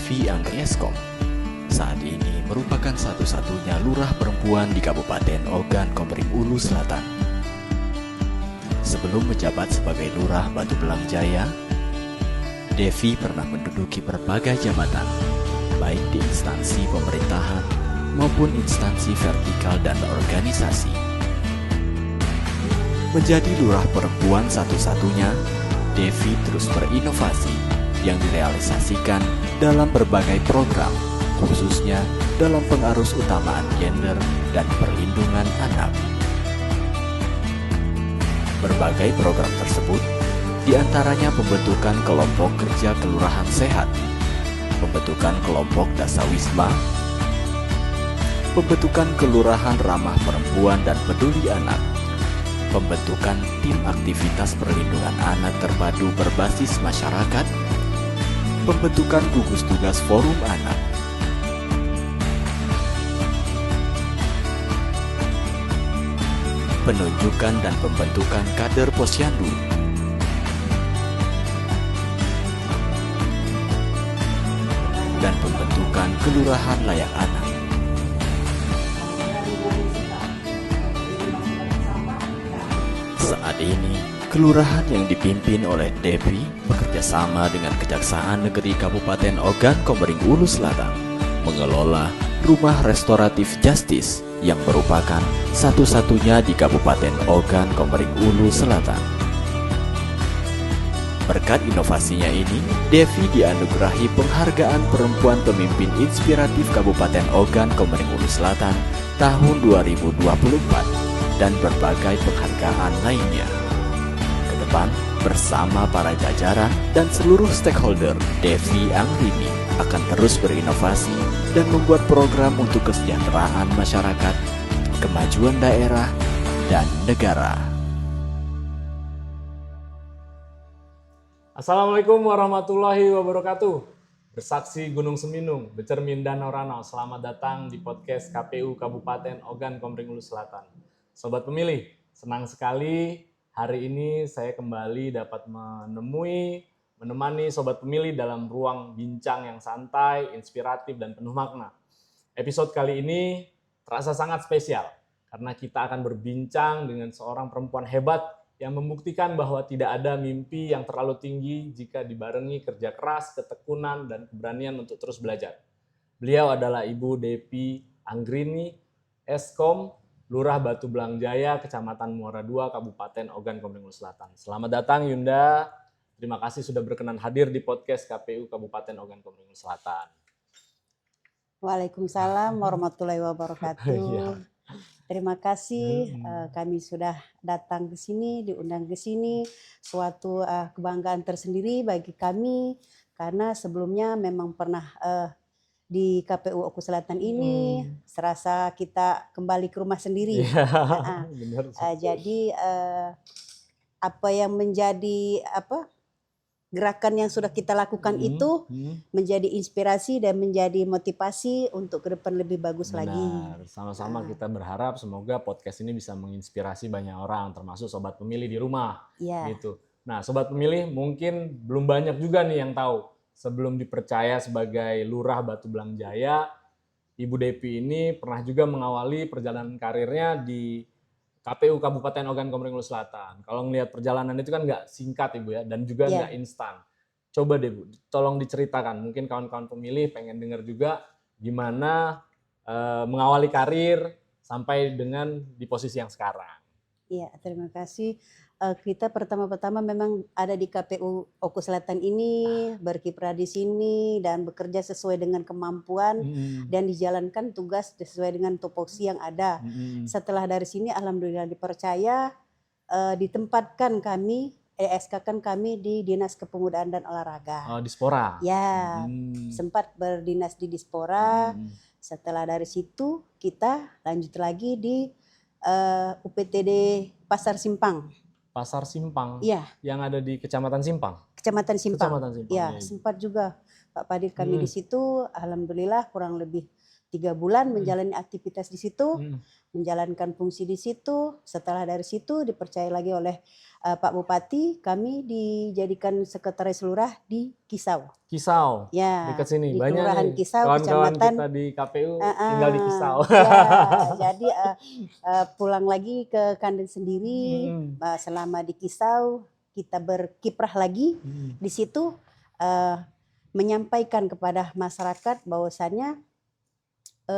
Devi Angrieskom. Saat ini merupakan satu-satunya lurah perempuan di Kabupaten Ogan Komering Ulu Selatan. Sebelum menjabat sebagai lurah Batu Belang Jaya, Devi pernah menduduki berbagai jabatan, baik di instansi pemerintahan maupun instansi vertikal dan organisasi. Menjadi lurah perempuan satu-satunya, Devi terus berinovasi yang direalisasikan dalam berbagai program, khususnya dalam pengarus utamaan gender dan perlindungan anak. Berbagai program tersebut, diantaranya pembentukan kelompok kerja kelurahan sehat, pembentukan kelompok dasawisma, pembentukan kelurahan ramah perempuan dan peduli anak, pembentukan tim aktivitas perlindungan anak terpadu berbasis masyarakat, pembentukan gugus tugas forum anak, penunjukan dan pembentukan kader posyandu, dan pembentukan kelurahan layak anak. Saat ini, kelurahan yang dipimpin oleh Devi bekerja sama dengan Kejaksaan Negeri Kabupaten Ogan Komering Ulu Selatan mengelola Rumah Restoratif Justice yang merupakan satu-satunya di Kabupaten Ogan Komering Ulu Selatan. Berkat inovasinya ini, Devi dianugerahi penghargaan Perempuan Pemimpin Inspiratif Kabupaten Ogan Komering Ulu Selatan tahun 2024 dan berbagai penghargaan lainnya. Ke depan, bersama para jajaran dan seluruh stakeholder, Devi Angrini akan terus berinovasi dan membuat program untuk kesejahteraan masyarakat, kemajuan daerah, dan negara. Assalamualaikum warahmatullahi wabarakatuh. Bersaksi Gunung Seminung, bercermin Danau Ranau. Selamat datang di podcast KPU Kabupaten Ogan Komering Ulu Selatan. Sobat pemilih, senang sekali hari ini saya kembali dapat menemani sobat pemilih dalam ruang bincang yang santai, inspiratif, dan penuh makna. Episode kali ini terasa sangat spesial karena kita akan berbincang dengan seorang perempuan hebat yang membuktikan bahwa tidak ada mimpi yang terlalu tinggi jika dibarengi kerja keras, ketekunan, dan keberanian untuk terus belajar. Beliau adalah Ibu Devi Angrini, Eskom, Lurah Batu Belang Jaya, Kecamatan Muara II, Kabupaten Ogan Komering Ulu Selatan. Selamat datang Yunda. Terima kasih sudah berkenan hadir di podcast KPU Kabupaten Ogan Komering Ulu Selatan. Waalaikumsalam warahmatullahi wabarakatuh. Terima kasih kami sudah datang ke sini, diundang ke sini. Suatu kebanggaan tersendiri bagi kami karena sebelumnya memang pernah di KPU Oku Selatan ini serasa kita kembali ke rumah sendiri. Jadi apa yang menjadi gerakan yang sudah kita lakukan itu menjadi inspirasi dan menjadi motivasi untuk ke depan lebih bagus lagi. Sama-sama kita berharap semoga podcast ini bisa menginspirasi banyak orang, termasuk sobat pemilih di rumah. Gitu. Nah, sobat pemilih mungkin belum banyak juga nih yang tahu. Sebelum dipercaya sebagai Lurah Batu Belang Jaya, Ibu Devi ini pernah juga mengawali perjalanan karirnya di KPU Kabupaten Ogan Komering Ulu Selatan. Kalau ngelihat perjalanan itu kan nggak singkat Ibu ya, dan juga nggak instan. Coba deh Bu, tolong diceritakan. Mungkin kawan-kawan pemilih pengen dengar juga gimana mengawali karir sampai dengan di posisi yang sekarang. Iya, terima kasih. Kita pertama-tama memang ada di KPU Oku Selatan ini, berkiprah di sini dan bekerja sesuai dengan kemampuan dan dijalankan tugas sesuai dengan tupoksi yang ada. Setelah dari sini alhamdulillah dipercaya, ditempatkan kami, SK-kan kami di Dinas Kepemudaan dan Olahraga. Oh, Dispora? Ya, sempat berdinas di Dispora. Setelah dari situ kita lanjut lagi di UPTD Pasar Simpang. Pasar Simpang? Iya. Yang ada di Kecamatan Simpang? Kecamatan Simpang. Kecamatan Simpang. Ya, sempat juga Pak Padil kami di situ, alhamdulillah kurang lebih 3 bulan menjalani aktivitas di situ, menjalankan fungsi di situ. Setelah dari situ dipercaya lagi oleh Pak Bupati, kami dijadikan sekretaris lurah di Kisau. Kisau, Ya, dekat sini. di Banyak Kelurahan nih Kisau, kawan-kawan Kecamatan. kita di KPU tinggal di Kisau. Ya, jadi pulang lagi ke kandang sendiri. Selama di Kisau kita berkiprah lagi di situ, menyampaikan kepada masyarakat bahwasannya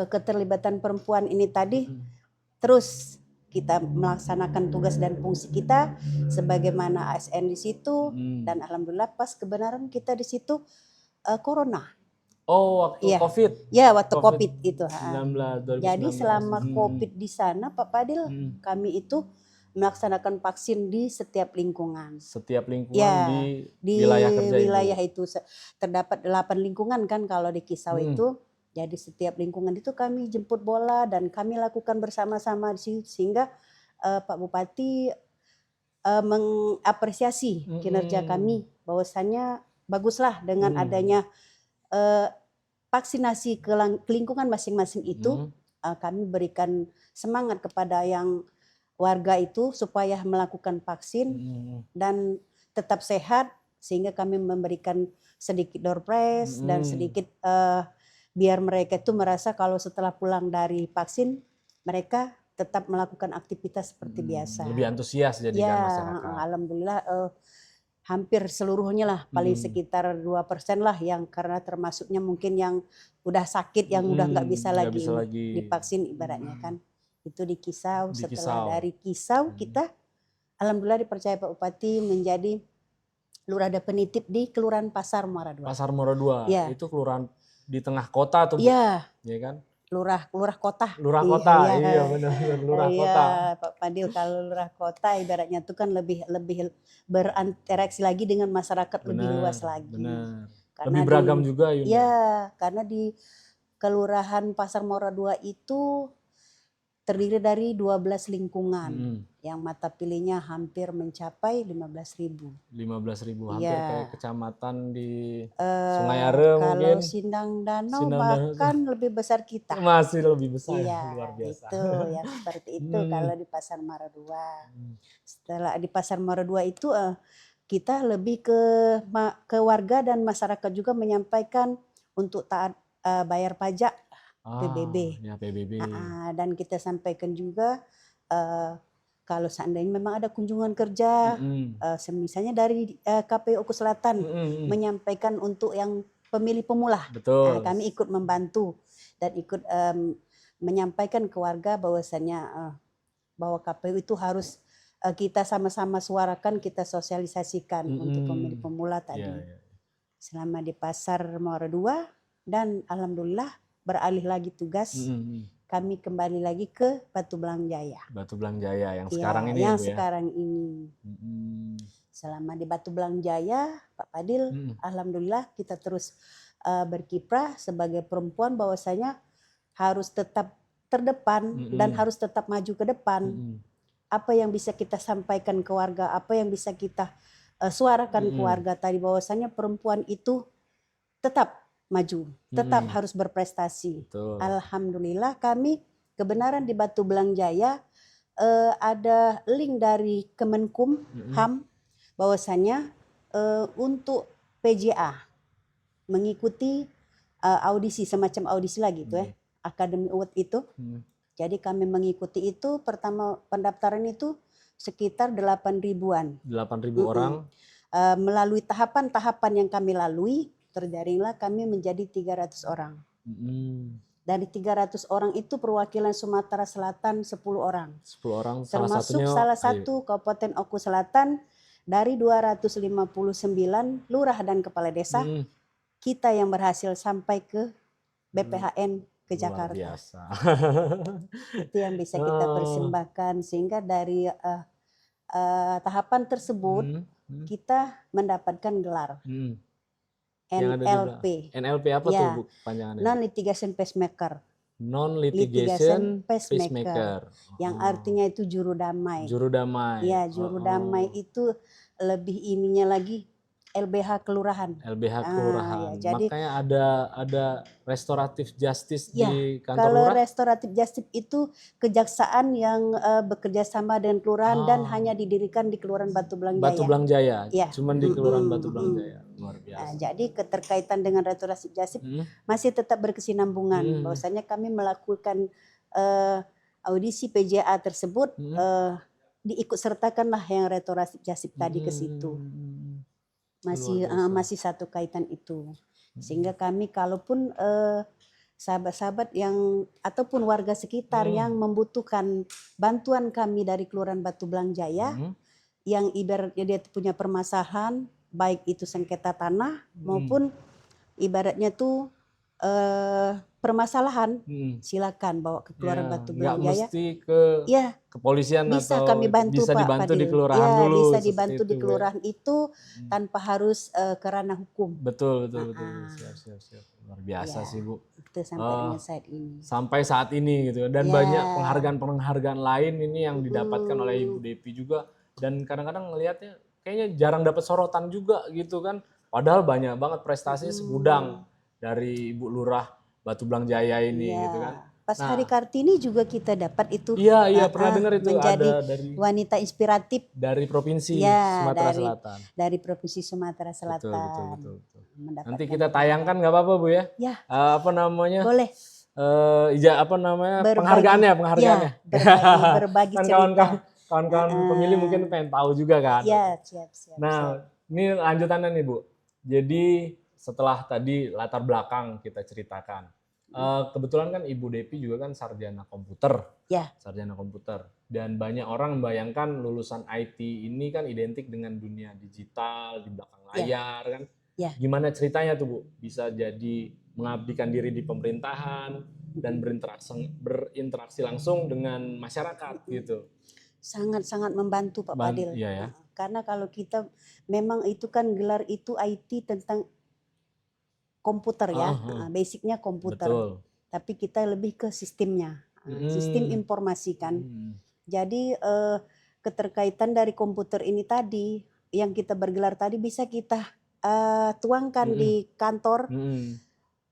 keterlibatan perempuan ini tadi terus kita melaksanakan tugas dan fungsi kita sebagaimana ASN di situ, dan alhamdulillah pas kebenaran kita di situ corona. Oh, waktu Iya. COVID. Ya, waktu COVID itu. 2019. Jadi selama COVID di sana Pak Padil, kami itu melaksanakan vaksin di setiap lingkungan. Setiap lingkungan Ya, di wilayah kerja wilayah Ibu. itu terdapat 8 lingkungan kan kalau di Kisau itu. Jadi setiap lingkungan itu kami jemput bola dan kami lakukan bersama-sama di situ, sehingga Pak Bupati mengapresiasi kinerja kami bahwasannya baguslah dengan adanya vaksinasi ke lingkungan masing-masing itu. Kami berikan semangat kepada yang warga itu supaya melakukan vaksin dan tetap sehat, sehingga kami memberikan sedikit door prize dan sedikit biar mereka itu merasa kalau setelah pulang dari vaksin mereka tetap melakukan aktivitas seperti biasa. Lebih antusias jadikan masyarakat. Alhamdulillah hampir seluruhnya lah, paling sekitar 2% lah yang karena termasuknya mungkin yang udah sakit, yang udah nggak bisa lagi divaksin ibaratnya kan. Itu di Kisau. Setelah dari Kisau kita alhamdulillah dipercaya Pak Bupati menjadi lurah definitif di Kelurahan Pasar Muara II. Pasar Muara II. Ya. Itu kelurahan di tengah kota tuh. Iya. Iya kan? Lurah kota. Lurah kota. Iya benar lurah kota. Pak Padil, kalau lurah kota ibaratnya itu kan lebih berinteraksi lagi dengan masyarakat lebih luas lagi. Benar. Karena lebih beragam juga Yunda. Iya, karena di Kelurahan Pasar Muara II itu terdiri dari 12 lingkungan yang mata pilihnya hampir mencapai 15.000. 15.000 hampir kayak kecamatan di Sungai Are kalau mungkin. Sindang Danau bahkan lebih besar kita. Masih lebih besar, iya, luar biasa. Itu yang seperti itu kalau di Pasar Muara II. Setelah di Pasar Muara II itu kita lebih ke warga dan masyarakat juga menyampaikan untuk taat bayar pajak. PBB. Ya, PBB. Dan kita sampaikan juga kalau seandainya memang ada kunjungan kerja, misalnya dari KPU Oku Selatan menyampaikan untuk yang pemilih pemula. Betul. Kami ikut membantu dan ikut menyampaikan ke warga bahwasannya bahwa KPU itu harus kita sama-sama suarakan, kita sosialisasikan untuk pemilih pemula tadi. Selama di Pasar Muara II, dan alhamdulillah beralih lagi tugas, kami kembali lagi ke Batu Belang Jaya. Batu Belang Jaya yang sekarang ini yang ya, Bu, sekarang ini. Selama di Batu Belang Jaya, Pak Padil, alhamdulillah kita terus berkiprah sebagai perempuan bahwasanya harus tetap terdepan dan harus tetap maju ke depan. Apa yang bisa kita sampaikan ke warga, apa yang bisa kita suarakan ke warga tadi, bahwasanya perempuan itu tetap maju, tetap harus berprestasi. Betul. Alhamdulillah kami kebenaran di Batu Belang Jaya ada link dari Kemenkum HAM bahwasanya untuk PJA mengikuti audisi, semacam audisi lagi itu Academy Award itu. Jadi kami mengikuti itu, pertama pendaftaran itu sekitar 8.000-an. 8.000 orang. Melalui tahapan-tahapan yang kami lalui, terjaringlah kami menjadi 300 orang. Dari 300 orang itu perwakilan Sumatera Selatan 10 orang. 10 orang. Termasuk salah satu Kabupaten Oku Selatan dari 259 lurah dan kepala desa. Kita yang berhasil sampai ke BPHN ke Jakarta. Luar biasa. Itu yang bisa kita persembahkan, sehingga dari tahapan tersebut kita mendapatkan gelar. NLP. NLP apa tuh Bu panjangannya? Non-litigation pacemaker. Non-litigation pacemaker. Yang artinya itu juru damai. Juru damai. Ya, juru damai itu lebih ininya lagi. LBH kelurahan. LBH kelurahan. Ya, jadi makanya ada restoratif justice ya, di kantor kalau lurah. restoratif justice itu kejaksaan yang bekerja sama dengan kelurahan dan hanya didirikan di Kelurahan Batu Belang Jaya. Batu Belang Jaya, Ya. cuman di Kelurahan Batu Belang Jaya. Luar biasa. Jadi keterkaitan dengan restoratif justice masih tetap berkesinambungan. Bahwasanya kami melakukan audisi PJA tersebut, diikut sertakanlah yang restoratif justice tadi ke situ. Masih satu kaitan itu, sehingga kami kalaupun sahabat-sahabat yang ataupun warga sekitar yang membutuhkan bantuan kami dari Kelurahan Batu Belang Jaya, yang ibaratnya dia punya permasalahan baik itu sengketa tanah maupun ibaratnya tuh permasalahan, silakan bawa ke Kelurahan Batu Belang Jaya. Mesti ke kepolisian bisa atau kami bantu, bisa Pak dibantu Fadil. di kelurahan dulu. Bisa dibantu di kelurahan itu tanpa harus ke ranah hukum. Betul. Siap. Luar biasa sih, Bu. Itu sampai dengan saat ini. Sampai saat ini gitu. Dan banyak penghargaan lain ini yang didapatkan oleh Ibu Devi juga. Dan kadang-kadang ngelihatnya kayaknya jarang dapat sorotan juga gitu kan. Padahal banyak banget prestasinya segudang dari Ibu Lurah Batu Belang Jaya ini gitu kan. Pas Hari Kartini juga kita dapat itu. Iya, pernah dengar itu menjadi ada dari wanita inspiratif dari provinsi Sumatera Selatan. Dari provinsi Sumatera Selatan. Betul. Nanti kita tayangkan nggak apa-apa, Bu ya? Ya. Apa namanya? Boleh. Penghargaannya. Berbagi Kan cerita. kawan-kawan pemilih mungkin pengen tahu juga kan. Ya, siap. Nah, ini lanjutannya nih, Bu. Jadi setelah tadi latar belakang kita ceritakan, kebetulan kan Ibu Devi juga kan sarjana komputer. Ya. Sarjana komputer. Dan banyak orang membayangkan lulusan IT ini kan identik dengan dunia digital, di belakang layar kan. Ya. Gimana ceritanya tuh, Bu? Bisa jadi mengabdikan diri di pemerintahan dan berinteraksi langsung dengan masyarakat gitu. Sangat-sangat membantu Pak Fadil. Iya ya. Karena kalau kita memang itu kan gelar itu IT tentang komputer ya, basicnya komputer. Betul. Tapi kita lebih ke sistemnya, sistem informasi kan. Jadi keterkaitan dari komputer ini tadi, yang kita bergelar tadi bisa kita tuangkan di kantor,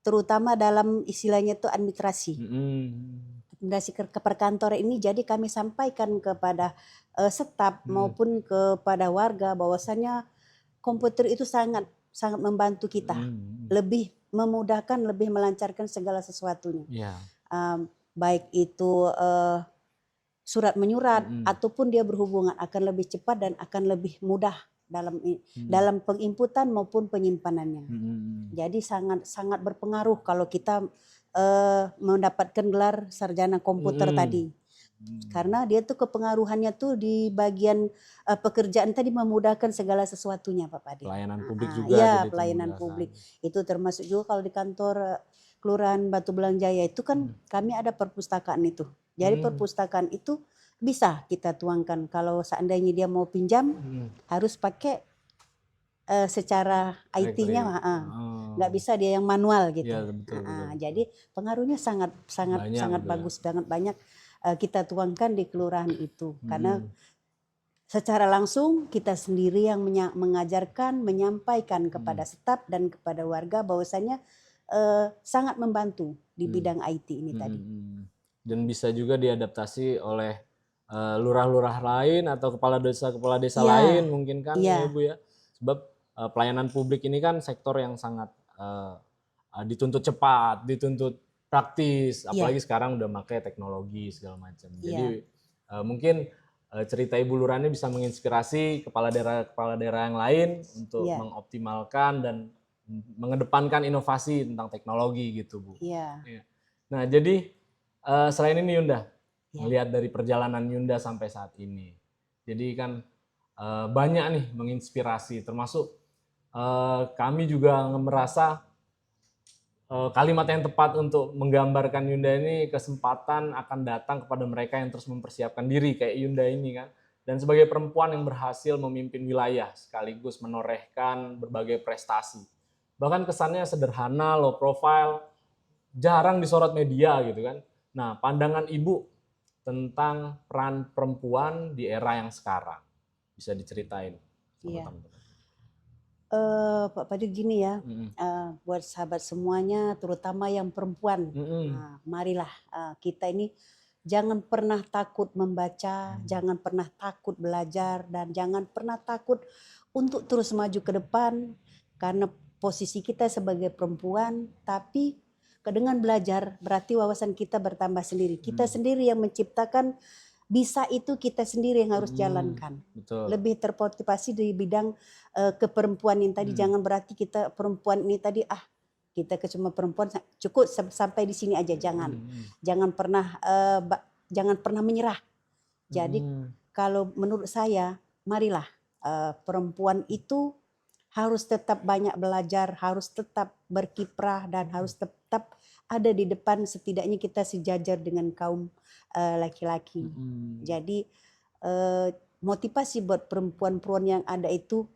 terutama dalam istilahnya itu administrasi. Administrasi ke perkantoran ini, jadi kami sampaikan kepada staf maupun kepada warga bahwasanya komputer itu sangat membantu kita, lebih memudahkan, lebih melancarkan segala sesuatunya. Baik itu surat menyurat ataupun dia berhubungan akan lebih cepat dan akan lebih mudah dalam penginputan maupun penyimpanannya. Jadi sangat berpengaruh kalau kita mendapatkan gelar sarjana komputer tadi. Karena dia tuh kepengaruhannya tuh di bagian pekerjaan tadi memudahkan segala sesuatunya Pak Fadil. Pelayanan publik juga. Iya, pelayanan publik. Itu termasuk juga kalau di kantor Kelurahan Batu Belang Jaya itu kan kami ada perpustakaan itu. Jadi perpustakaan itu bisa kita tuangkan. Kalau seandainya dia mau pinjam harus pakai secara IT-nya, nggak bisa dia yang manual gitu. Ya, betul. Jadi pengaruhnya sangat bagus, sangat banyak kita tuangkan di kelurahan itu. Karena secara langsung kita sendiri yang mengajarkan, menyampaikan kepada staf dan kepada warga bahwasanya sangat membantu di bidang IT ini tadi. Dan bisa juga diadaptasi oleh lurah-lurah lain atau kepala desa lain mungkin kan ya Bu ya. Sebab pelayanan publik ini kan sektor yang sangat dituntut cepat, dituntut praktis, apalagi sekarang udah pakai teknologi segala macam. Jadi mungkin cerita Ibu Lurah ini bisa menginspirasi kepala daerah yang lain untuk mengoptimalkan dan mengedepankan inovasi tentang teknologi gitu Bu. Nah jadi selain ini Yunda, melihat dari perjalanan Yunda sampai saat ini, jadi kan banyak nih menginspirasi, termasuk kami juga merasa kalimat yang tepat untuk menggambarkan Yunda ini kesempatan akan datang kepada mereka yang terus mempersiapkan diri kayak Yunda ini kan. Dan sebagai perempuan yang berhasil memimpin wilayah sekaligus menorehkan berbagai prestasi. Bahkan kesannya sederhana, low profile, jarang disorot media gitu kan. Nah, pandangan Ibu tentang peran perempuan di era yang sekarang bisa diceritain? Pak Padi gini ya, buat sahabat semuanya, terutama yang perempuan, marilah kita ini jangan pernah takut membaca, jangan pernah takut belajar, dan jangan pernah takut untuk terus maju ke depan, karena posisi kita sebagai perempuan, tapi dengan belajar berarti wawasan kita bertambah sendiri. Kita sendiri yang menciptakan, bisa itu kita sendiri yang harus jalankan. Betul. Lebih termotivasi di bidang keperempuan ini tadi. Jangan berarti kita perempuan ini tadi kita cuma perempuan cukup sampai di sini aja, jangan. Jangan pernah menyerah. Jadi kalau menurut saya, marilah perempuan itu harus tetap banyak belajar, harus tetap berkiprah, dan harus tetap ada di depan, setidaknya kita sejajar dengan kaum laki-laki. Jadi motivasi buat perempuan-perempuan yang ada itu,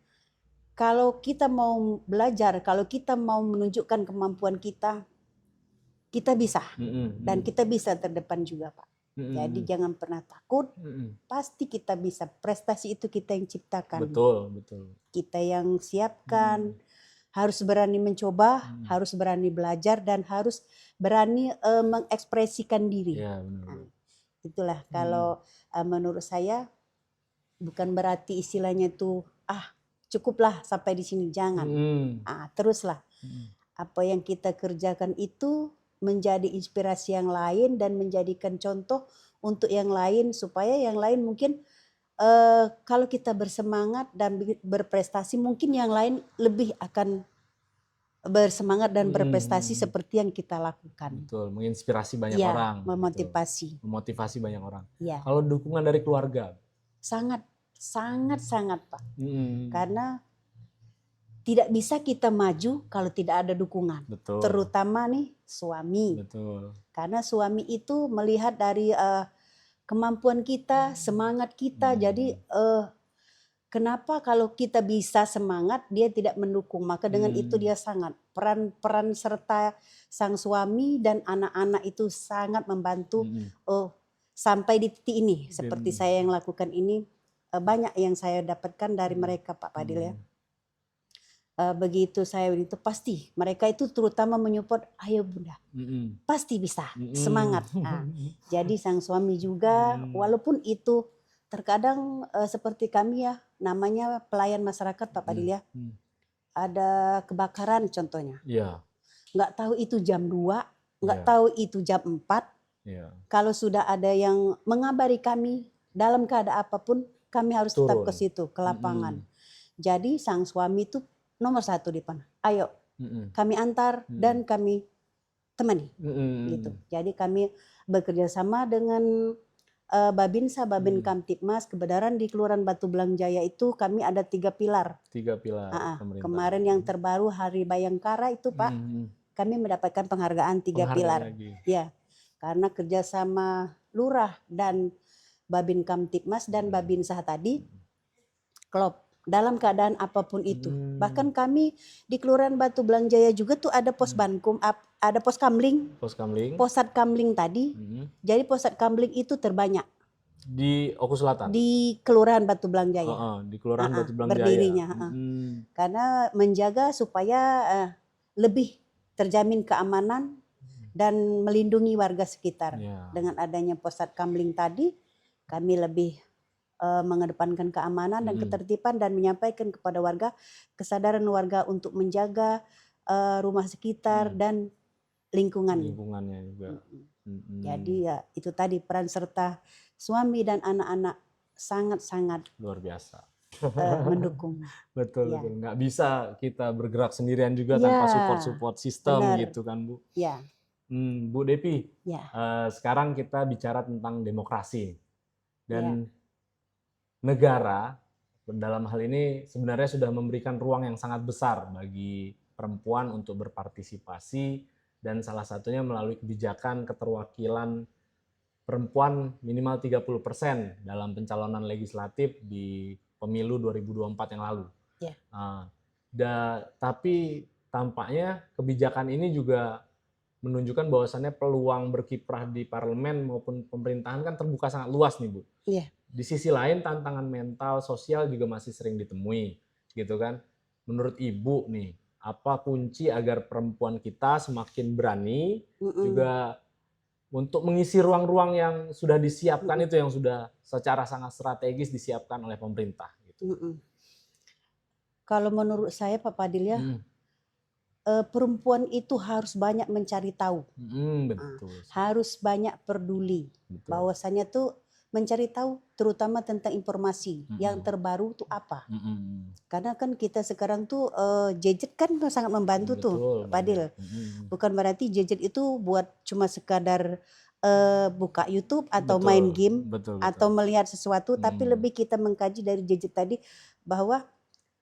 kalau kita mau belajar, kalau kita mau menunjukkan kemampuan kita bisa. Dan kita bisa terdepan juga, Pak. Jadi jangan pernah takut, pasti kita bisa. Prestasi itu kita yang ciptakan. Betul. Kita yang siapkan, harus berani mencoba, harus berani belajar, dan harus berani mengekspresikan diri. Ya, benar. Itulah kalau menurut saya, bukan berarti istilahnya itu cukuplah sampai di sini, jangan. Teruslah. Apa yang kita kerjakan itu menjadi inspirasi yang lain dan menjadikan contoh untuk yang lain, supaya yang lain mungkin kalau kita bersemangat dan berprestasi, mungkin yang lain lebih akan bersemangat dan berprestasi seperti yang kita lakukan. Betul, menginspirasi banyak orang. Memotivasi. Gitu. Memotivasi banyak orang. Ya. Kalau dukungan dari keluarga? Sangat Pak. Karena tidak bisa kita maju kalau tidak ada dukungan. Betul. Terutama nih suami. Betul. Karena suami itu melihat dari kemampuan kita, semangat kita. Jadi kenapa kalau kita bisa semangat, dia tidak mendukung? Maka dengan itu dia sangat peran serta sang suami dan anak-anak itu sangat membantu sampai di titik ini. Seperti saya yang lakukan ini, banyak yang saya dapatkan dari mereka, Pak Padil ya. Begitu saya itu pasti mereka itu terutama menyupport, ayo Bunda, pasti bisa, semangat. Jadi sang suami juga, walaupun itu terkadang seperti kami ya, namanya pelayan masyarakat Pak Padil ya, ada kebakaran contohnya, nggak tahu itu jam 2, nggak tahu itu jam 4, kalau sudah ada yang mengabari kami dalam keadaan apapun, kami harus tetap ke situ, ke lapangan. Jadi sang suami itu nomor 1 di depan. Ayo, kami antar dan kami temani. Gitu. Jadi kami bekerja sama dengan Babinsa, Babin Kamtipmas, kebenaran di Kelurahan Batu Belang Jaya itu kami ada 3 pilar. 3 pilar. Kemarin yang terbaru Hari Bayangkara itu Pak, kami mendapatkan penghargaan 3 pilar. Ya, karena kerjasama lurah dan Babin Kamtipmas dan Babinsa tadi, klop. Dalam keadaan apapun itu. Bahkan kami di Kelurahan Batu Belang Jaya juga tuh ada pos bankum, ada pos kamling. Posat kamling tadi. Jadi posat kamling itu terbanyak. Di Oku Selatan? Di Kelurahan Batu Belang Jaya. Di Kelurahan Batu Belang Jaya. Berdirinya. Karena menjaga supaya lebih terjamin keamanan dan melindungi warga sekitar. Dengan adanya posat kamling tadi, kami lebih mengedepankan keamanan dan ketertiban dan menyampaikan kepada warga kesadaran warga untuk menjaga rumah sekitar dan lingkungannya juga. Jadi ya itu tadi peran serta suami dan anak-anak sangat-sangat luar biasa mendukung. Betul. Nggak bisa kita bergerak sendirian juga tanpa support sistem gitu kan Bu. Bu Depi, sekarang kita bicara tentang demokrasi dan negara dalam hal ini sebenarnya sudah memberikan ruang yang sangat besar bagi perempuan untuk berpartisipasi, dan salah satunya melalui kebijakan keterwakilan perempuan minimal 30% dalam pencalonan legislatif di pemilu 2024 yang lalu. Tapi tampaknya kebijakan ini juga menunjukkan bahwasannya peluang berkiprah di parlemen maupun pemerintahan kan terbuka sangat luas nih Bu. Di sisi lain tantangan mental, sosial juga masih sering ditemui, gitu kan. menurut Ibu nih, apa kunci agar perempuan kita semakin berani Mm-mm. juga untuk mengisi ruang-ruang yang sudah disiapkan Mm-mm. itu, yang sudah secara sangat strategis disiapkan oleh pemerintah gitu. Mm-mm. Kalau menurut saya Pak Fadil ya, Hmm. perempuan itu harus banyak mencari tahu, Betul. harus banyak peduli. Betul. Bahwasanya tuh mencari tahu terutama tentang informasi yang terbaru tuh apa. Karena kan kita sekarang tuh gadget kan sangat membantu tuh Betul, Pak Fadil. Bukan berarti gadget itu buat cuma sekadar buka YouTube atau Betul, main game betul. atau melihat sesuatu, tapi lebih kita mengkaji dari gadget tadi bahwa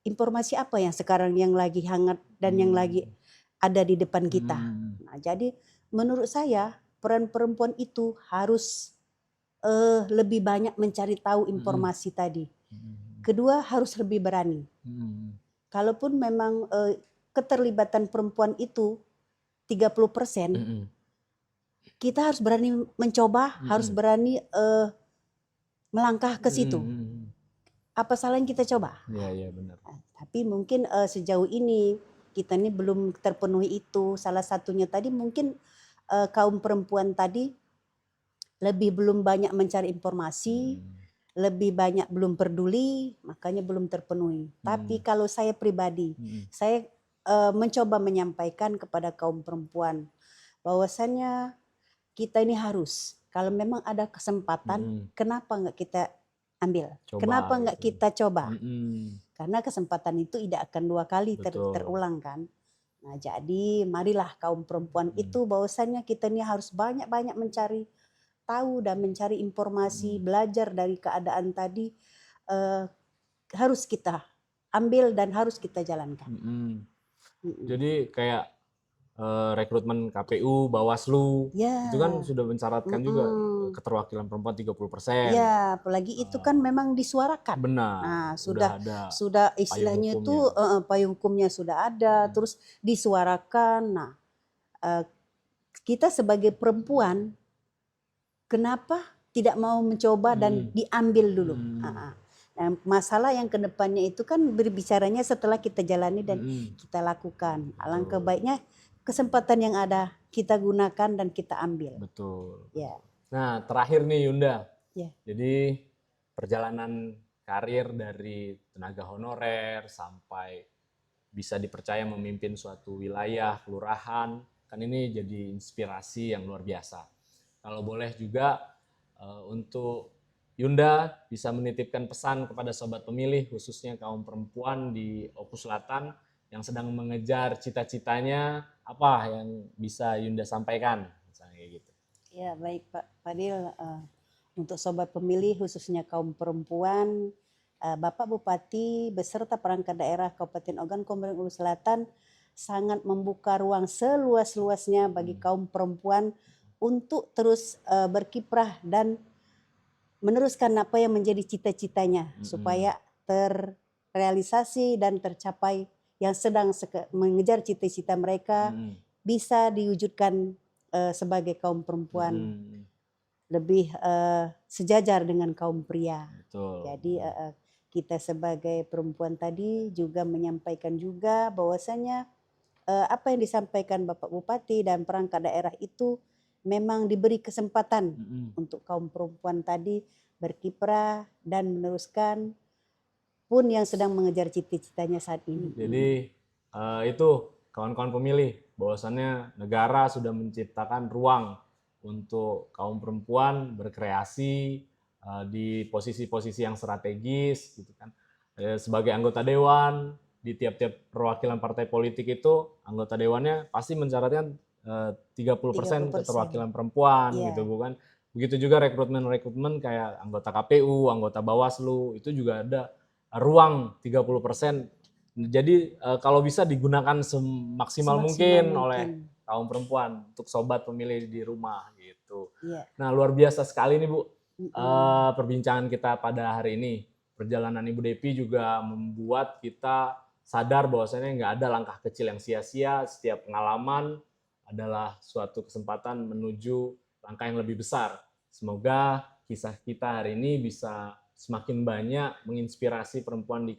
informasi apa yang sekarang yang lagi hangat dan yang lagi ada di depan kita. Nah, jadi menurut saya peran perempuan itu harus lebih banyak mencari tahu informasi tadi. Kedua, harus lebih berani. Kalaupun memang keterlibatan perempuan itu 30%, kita harus berani mencoba, harus berani melangkah ke situ. Apa salahnya kita coba? Iya benar. Tapi mungkin sejauh ini kita ini belum terpenuhi itu. Salah satunya tadi mungkin kaum perempuan tadi lebih belum banyak mencari informasi, lebih banyak belum peduli, makanya belum terpenuhi. Tapi kalau saya pribadi, saya mencoba menyampaikan kepada kaum perempuan bahwasannya kita ini harus, kalau memang ada kesempatan, kenapa nggak kita ambil? Kenapa nggak kita coba? Karena kesempatan itu tidak akan dua kali terulang kan. Nah, jadi marilah kaum perempuan itu bahwasannya kita ini harus banyak-banyak mencari tahu dan mencari informasi, belajar dari keadaan tadi, harus kita ambil dan harus kita jalankan. Jadi kayak rekrutmen KPU, Bawaslu, itu kan sudah mensyaratkan juga keterwakilan perempuan 30%. Ya, apalagi itu kan memang disuarakan. Benar. Nah, sudah istilahnya itu payung hukumnya sudah ada, terus disuarakan. Nah, kita sebagai perempuan kenapa tidak mau mencoba dan diambil dulu? Nah, masalah yang kedepannya itu kan berbicaranya setelah kita jalani dan kita lakukan. Alangkah baiknya kesempatan yang ada kita gunakan dan kita ambil. Betul. Ya. Nah, terakhir nih Yunda. Ya. Jadi perjalanan karir dari tenaga honorer sampai bisa dipercaya memimpin suatu wilayah, kelurahan, kan ini jadi inspirasi yang luar biasa. Kalau boleh juga untuk Yunda bisa menitipkan pesan kepada sobat pemilih, khususnya kaum perempuan di Oku Selatan yang sedang mengejar cita-citanya, apa yang bisa Yunda sampaikan, misalnya kayak gitu. Ya, baik Pak Fadil, untuk sobat pemilih khususnya kaum perempuan, Bapak Bupati beserta perangkat daerah Kabupaten Ogan Komering Ulu Selatan sangat membuka ruang seluas-luasnya bagi kaum perempuan untuk terus berkiprah dan meneruskan apa yang menjadi cita-citanya supaya terrealisasi dan tercapai yang sedang mengejar cita-cita mereka bisa diwujudkan sebagai kaum perempuan lebih sejajar dengan kaum pria. Betul. Jadi kita sebagai perempuan tadi juga menyampaikan juga bahwasanya apa yang disampaikan Bapak Bupati dan perangkat daerah itu memang diberi kesempatan untuk kaum perempuan tadi berkiprah dan meneruskan pun yang sedang mengejar cita-citanya saat ini. Jadi itu kawan-kawan pemilih, bahwasannya negara sudah menciptakan ruang untuk kaum perempuan berkreasi di posisi-posisi yang strategis, gitu kan. Sebagai anggota dewan di tiap-tiap perwakilan partai politik itu, anggota dewannya pasti mensyaratkan 30% keterwakilan perempuan, gitu bukan? Begitu juga rekrutmen kayak anggota KPU, anggota Bawaslu, itu juga ada ruang 30%. Jadi kalau bisa digunakan semaksimal mungkin oleh kaum perempuan untuk sobat pemilih di rumah gitu. Nah, luar biasa sekali nih Bu perbincangan kita pada hari ini. Perjalanan Ibu Depi juga membuat kita sadar bahwasanya nggak ada langkah kecil yang sia-sia, setiap pengalaman adalah suatu kesempatan menuju langkah yang lebih besar. Semoga kisah kita hari ini bisa semakin banyak menginspirasi perempuan di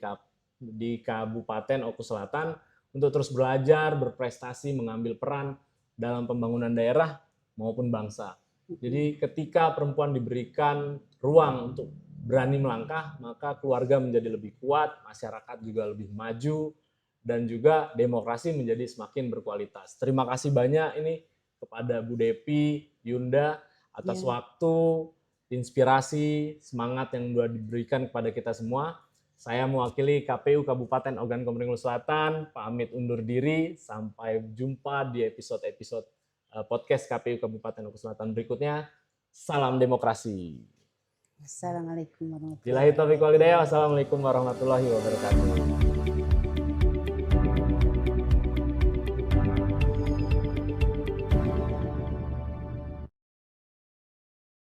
di Kabupaten Oku Selatan untuk terus belajar, berprestasi, mengambil peran dalam pembangunan daerah maupun bangsa. Jadi ketika perempuan diberikan ruang untuk berani melangkah, maka keluarga menjadi lebih kuat, masyarakat juga lebih maju, dan juga demokrasi menjadi semakin berkualitas. Terima kasih banyak ini kepada Bu Depi, Yunda, atas waktu, inspirasi, semangat yang sudah diberikan kepada kita semua. Saya mewakili KPU Kabupaten Ogan Komering Ulu Selatan, pamit undur diri. Sampai jumpa di episode-episode podcast KPU Kabupaten Ogan Selatan berikutnya. Salam demokrasi. Assalamualaikum warahmatullahi Billahi taufiq wal hidayah. Wassalamualaikum warahmatullahi wabarakatuh.